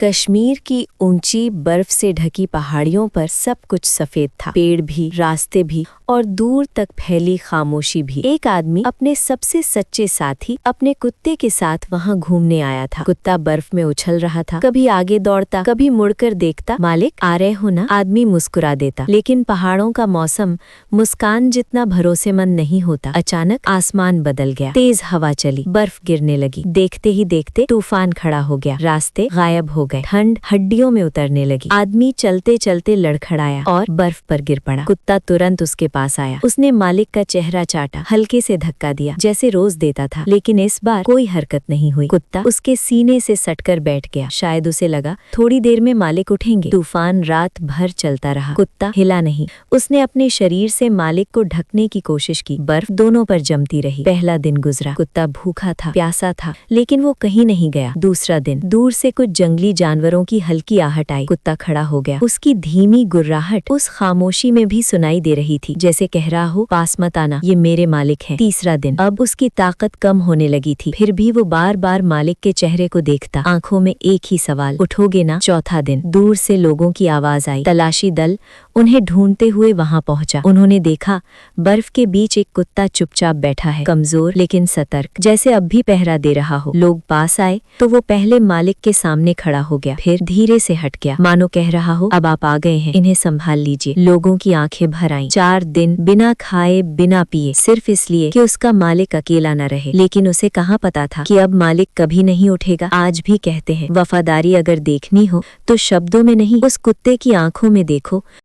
कश्मीर की ऊंची बर्फ से ढकी पहाड़ियों पर सब कुछ सफेद था। पेड़ भी, रास्ते भी और दूर तक फैली खामोशी भी। एक आदमी अपने सबसे सच्चे साथी अपने कुत्ते के साथ वहां घूमने आया था। कुत्ता बर्फ में उछल रहा था, कभी आगे दौड़ता, कभी मुड़कर देखता। मालिक, आ रहे हो ना? आदमी मुस्कुरा देता। लेकिन पहाड़ों का मौसम मुस्कान जितना भरोसेमंद नहीं होता। अचानक आसमान बदल गया, तेज हवा चली, बर्फ गिरने लगी। देखते ही देखते तूफान खड़ा हो गया, रास्ते गायब हो गए, ठंड हड्डियों में उतरने लगी। आदमी चलते चलते लड़खड़ाया और बर्फ पर गिर पड़ा। कुत्ता तुरंत उसके पास आया। उसने मालिक का चेहरा चाटा, हल्के से धक्का दिया जैसे रोज देता था, लेकिन इस बार कोई हरकत नहीं हुई। कुत्ता उसके सीने से सटकर बैठ गया। शायद उसे लगा थोड़ी देर में मालिक उठेंगे। तूफान रात भर चलता रहा, कुत्ता हिला नहीं। उसने अपने शरीर से मालिक को ढकने की कोशिश की। बर्फ दोनों पर जमती रही। पहला दिन गुजरा। कुत्ता भूखा था, प्यासा था, लेकिन वो कहीं नहीं गया। दूसरा दिन, दूर से कुछ जंगली जानवरों की हल्की आहट आई। कुत्ता खड़ा हो गया। उसकी धीमी गुर्राहट उस खामोशी में भी सुनाई दे रही थी, जैसे कह रहा हो, पास मत आना, ये मेरे मालिक हैं। तीसरा दिन, अब उसकी ताकत कम होने लगी थी, फिर भी वो बार बार मालिक के चेहरे को देखता, आंखों में एक ही सवाल, उठोगे ना? चौथा दिन, दूर से लोगों की आवाज आई। तलाशी दल उन्हें ढूंढते हुए वहां पहुंचा। उन्होंने देखा बर्फ के बीच एक कुत्ता चुपचाप बैठा है, कमजोर लेकिन सतर्क, जैसे अब भी पहरा दे रहा हो। लोग पास आए तो वो पहले मालिक के सामने खड़ा हो गया, फिर धीरे से हट गया, मानो कह रहा हो, अब आप आ गए हैं, इन्हें संभाल लीजिए। लोगों की आंखें भर आईं। 4 दिन बिना खाए बिना पिए, सिर्फ इसलिए कि उसका मालिक अकेला न रहे। लेकिन उसे कहाँ पता था कि अब मालिक कभी नहीं उठेगा। आज भी कहते हैं, वफादारी अगर देखनी हो तो शब्दों में नहीं, उस कुत्ते की आंखों में देखो